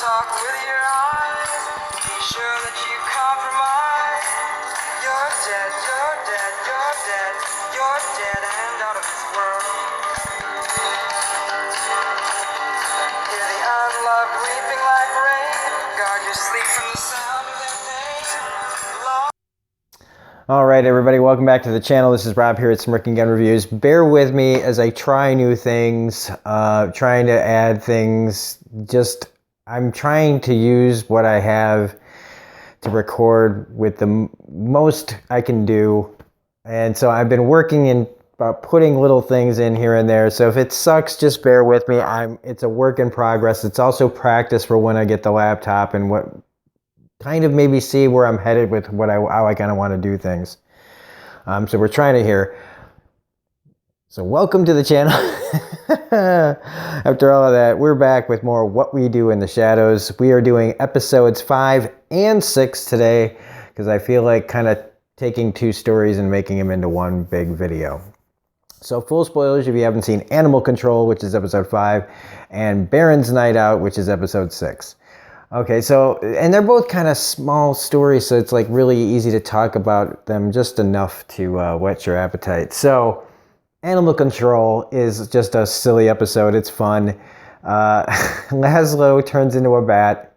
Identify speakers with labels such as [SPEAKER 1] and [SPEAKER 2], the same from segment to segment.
[SPEAKER 1] talk with your eyes. Be sure that you compromise. You're dead, you're dead, you're dead. You're dead and out of this world. Hear the unloved weeping like rain. Guard your sleep from the sound of their pain.
[SPEAKER 2] All right, everybody, welcome back to the channel. This is Rob here at Smirking Gun Reviews. Bear with me as I try new things, trying to add things. I'm trying to use what I have to record with the most I can do. And so I've been working in putting little things in here and there. So if it sucks, just bear with me. It's a work in progress. It's also practice for when I get the laptop and what kind of maybe see where I'm headed with how I kind of want to do things. So we're trying to hear. So welcome to the channel. After all of that, we're back with more What We Do in the Shadows. We are doing episodes 5 and 6 today because I feel like kind of taking two stories and making them into one big video. So full spoilers if you haven't seen Animal Control, which is episode 5, and Baron's Night Out, which is episode 6. Okay, so, and they're both kind of small stories, so it's like really easy to talk about them, just enough to whet your appetite. So, Animal Control is just a silly episode. It's fun. Laszlo turns into a bat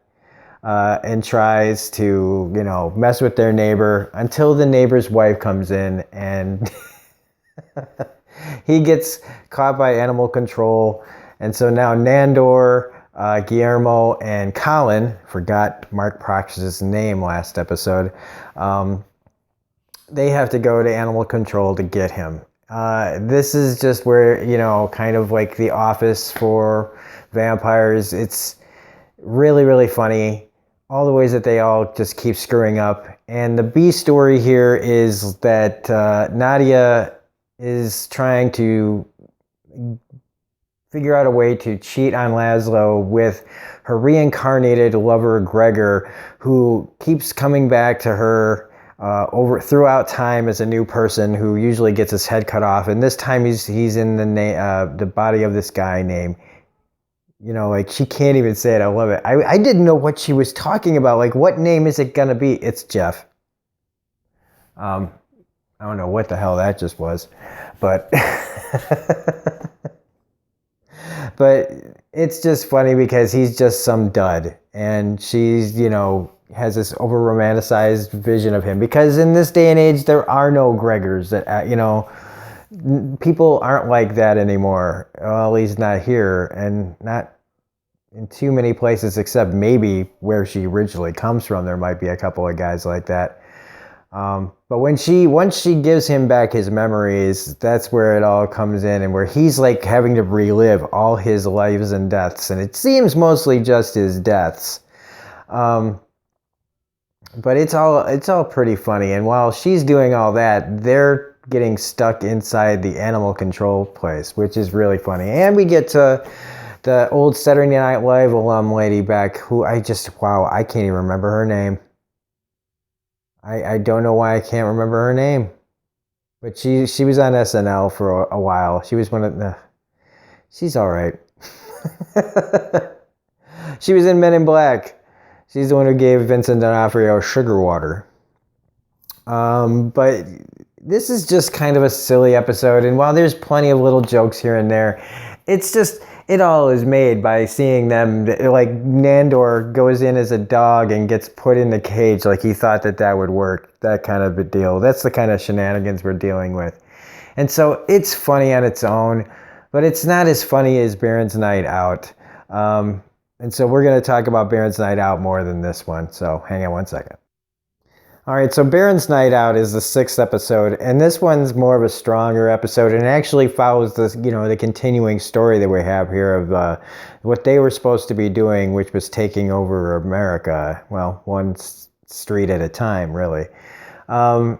[SPEAKER 2] and tries to, mess with their neighbor until the neighbor's wife comes in and he gets caught by Animal Control. And so now Nandor, Guillermo, and Colin, forgot Mark Prox's name last episode, they have to go to Animal Control to get him. This is just where, kind of like The Office for vampires. It's really, really funny. All the ways that they all just keep screwing up. And the B story here is that Nadia is trying to figure out a way to cheat on Laszlo with her reincarnated lover Gregor, who keeps coming back to her throughout time as a new person who usually gets his head cut off, and this time he's in the body of this guy named, like she can't even say it. I love it. I didn't know what she was talking about. Like, what name is it gonna be? It's Jeff. I don't know what the hell that just was, but. But it's just funny because he's just some dud. And she's, has this over-romanticized vision of him. Because in this day and age, there are no Gregors that, people aren't like that anymore. Well, at least not here. And not in too many places except maybe where she originally comes from. There might be a couple of guys like that. But once she gives him back his memories, that's where it all comes in, and where he's like having to relive all his lives and deaths, and it seems mostly just his deaths. But it's all pretty funny, and while she's doing all that, they're getting stuck inside the Animal Control place, which is really funny. And we get to the old Saturday Night Live alum lady back, who I can't even remember her name. I don't know why I can't remember her name, but she was on SNL for a while. She was one of the. She's all right. She was in Men in Black. She's the one who gave Vincent D'Onofrio sugar water. But this is just kind of a silly episode, and while there's plenty of little jokes here and there, it's just. It all is made by seeing them, like Nandor goes in as a dog and gets put in the cage like he thought that would work, that kind of a deal. That's the kind of shenanigans we're dealing with. And so it's funny on its own, but it's not as funny as Baron's Night Out. And so we're going to talk about Baron's Night Out more than this one, so hang on one second. All right, so Baron's Night Out is the 6th episode, and this one's more of a stronger episode, and it actually follows this, the continuing story that we have here of what they were supposed to be doing, which was taking over America. Well, one street at a time, really. And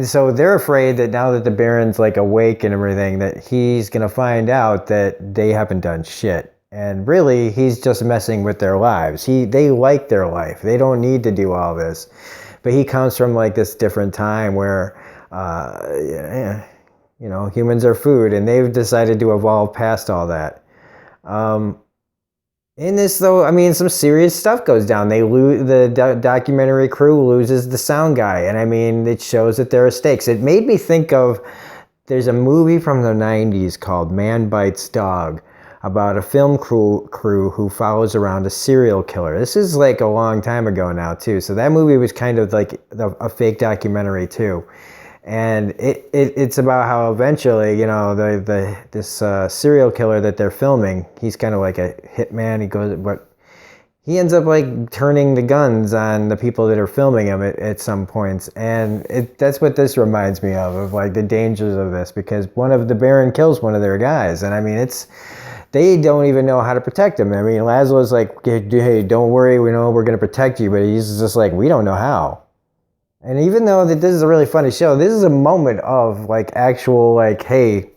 [SPEAKER 2] so they're afraid that now that the Baron's like awake and everything, that he's gonna find out that they haven't done shit. And really, he's just messing with their lives. They like their life. They don't need to do all this. But he comes from like this different time where, humans are food, and they've decided to evolve past all that. In this, though, I mean, some serious stuff goes down. They lose the documentary crew loses the sound guy, and I mean, it shows that there are stakes. It made me think of there's a movie from the '90s called Man Bites Dog about a film crew who follows around a serial killer. This is like a long time ago now too. So that movie was kind of like a fake documentary too. And it's about how eventually, you know, this serial killer that they're filming, he's kind of like a hitman. But he ends up like turning the guns on the people that are filming him at some points, and that's what this reminds me of like the dangers of this, because the Baron kills one of their guys, and I mean they don't even know how to protect him. I mean, Laszlo's like, hey, don't worry, we know we're gonna protect you, but he's just like, we don't know how. And even though that this is a really funny show, this is a moment of like actual like, hey,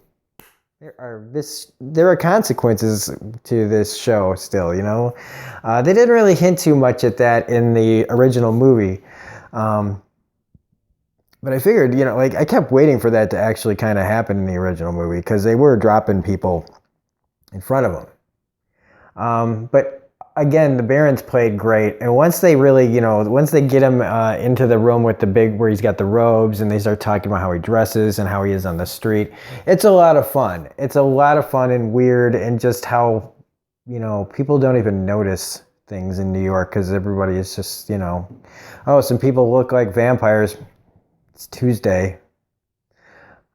[SPEAKER 2] there are consequences to this show still, you know. They didn't really hint too much at that in the original movie, but I figured, you know, like I kept waiting for that to actually kind of happen in the original movie, because they were dropping people in front of them. But again, the Barons played great, and once they really, you know, once they get him into the room with where he's got the robes, and they start talking about how he dresses and how he is on the street, it's a lot of fun. It's a lot of fun and weird, and just how, you know, people don't even notice things in New York because everybody is just, you know, oh, some people look like vampires. It's Tuesday.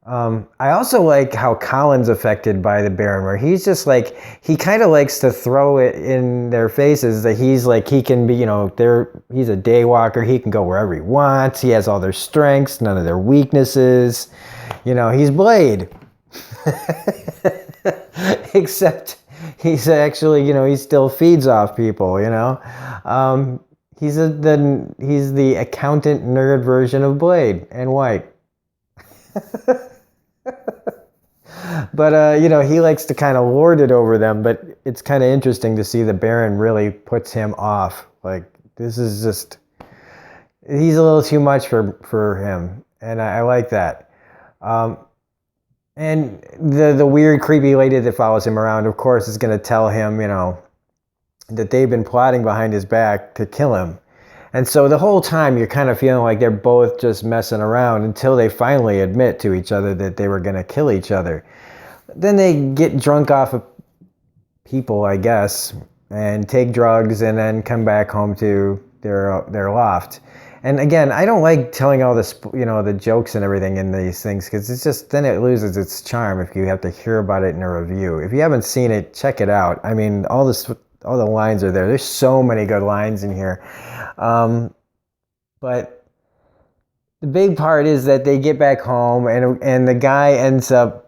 [SPEAKER 2] I also like how Colin's affected by the Baron, where he's just like, he kind of likes to throw it in their faces that he's like, he can be, you know, he's a day walker. He can go wherever he wants. He has all their strengths, none of their weaknesses. You know, he's Blade. Except he's actually, you know, he still feeds off people, you know. He's the accountant nerd version of Blade, and white. But you know, he likes to kind of lord it over them, but it's kind of interesting to see the Baron really puts him off. Like, this is just, he's a little too much for him, and I like that. And the weird creepy lady that follows him around, of course, is going to tell him, you know, that they've been plotting behind his back to kill him. And so the whole time you're kind of feeling like they're both just messing around until they finally admit to each other that they were going to kill each other. Then they get drunk off of people, I guess, and take drugs, and then come back home to their loft. And again, I don't like telling all this, you know, the jokes and everything in these things, because it's just, then it loses its charm if you have to hear about it in a review. If you haven't seen it, check it out. I mean, all the lines are there. There's so many good lines in here. But the big part is that they get back home, and the guy ends up,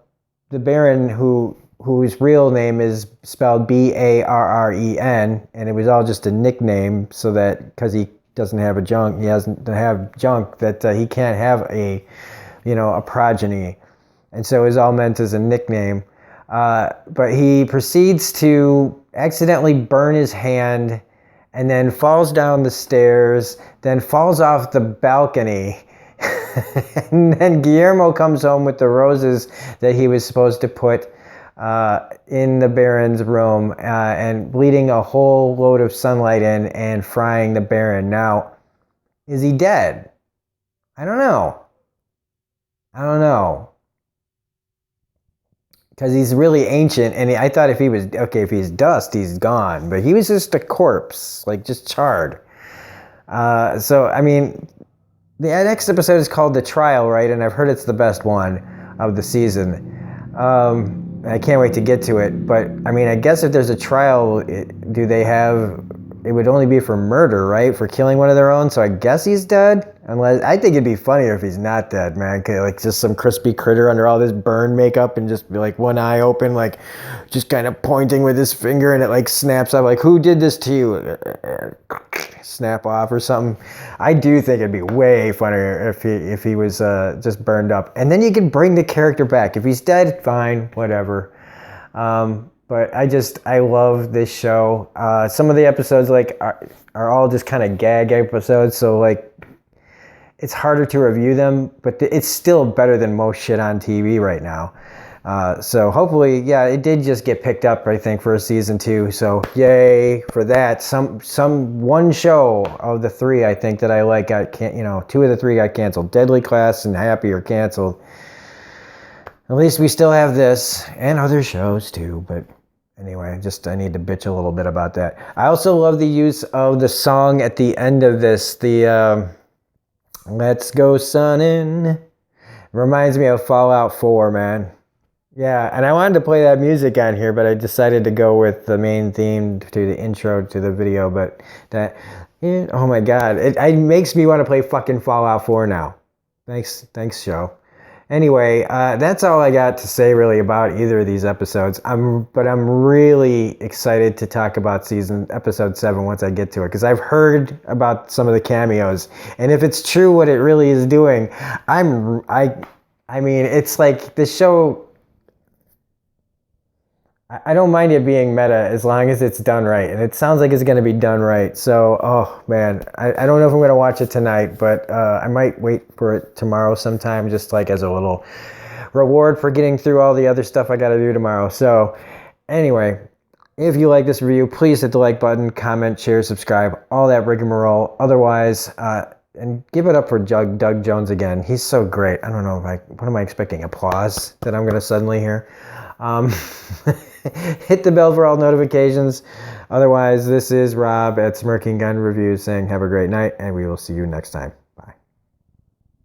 [SPEAKER 2] the Baron, whose real name is spelled Barren, and it was all just a nickname, so that because he doesn't have he doesn't have junk, that he can't have a progeny, and so it's all meant as a nickname. But he proceeds to accidentally burn his hand, and then falls down the stairs, then falls off the balcony. And then Guillermo comes home with the roses that he was supposed to put in the Baron's room, and bleeding a whole load of sunlight in and frying the Baron. Now, is he dead? I don't know. Because he's really ancient, and I thought if he's dust, he's gone. But he was just a corpse, like just charred. So, I mean, the next episode is called The Trial, right? And I've heard it's the best one of the season. I can't wait to get to it. But, I mean, I guess if there's a trial, it would only be for murder, right? For killing one of their own. So I guess he's dead. Unless, I think it'd be funnier if he's not dead, man. Like just some crispy critter under all this burn makeup, and just be like one eye open, like just kind of pointing with his finger, and it like snaps up, like, who did this to you? Snap off or something. I do think it'd be way funnier if he was just burned up. And then you can bring the character back. If he's dead, fine, whatever. But I love this show. Some of the episodes are all just kind of gag episodes, so like it's harder to review them, but it's still better than most shit on TV right now. So hopefully, yeah, it did just get picked up, I think, for a season 2. So yay for that. Some one show of the 3 I think that I like got 2 of the 3 got canceled. Deadly Class and Happy are canceled. At least we still have this and other shows too. But anyway, I need to bitch a little bit about that. I also love the use of the song at the end of this. The Let's Go Sunnin'. Reminds me of Fallout 4, man. Yeah, and I wanted to play that music on here, but I decided to go with the main theme to the intro to the video. But oh my god, it makes me want to play fucking Fallout 4 now. Thanks, show. Anyway, that's all I got to say really about either of these episodes. But I'm really excited to talk about episode 7 once I get to it, because I've heard about some of the cameos, and if it's true what it really is doing, I mean, it's like the show. I don't mind it being meta as long as it's done right, and it sounds like it's going to be done right. So, oh man, I don't know if I'm going to watch it tonight, but I might wait for it tomorrow sometime, just like as a little reward for getting through all the other stuff I got to do tomorrow. So, anyway, if you like this review, please hit the like button, comment, share, subscribe, all that rigmarole. Otherwise, and give it up for Doug Jones again. He's so great. I don't know what am I expecting? Applause that I'm going to suddenly hear? Hit the bell for all notifications. Otherwise, this is Rob at Smirking Gun Reviews saying have a great night, and we will see you next time.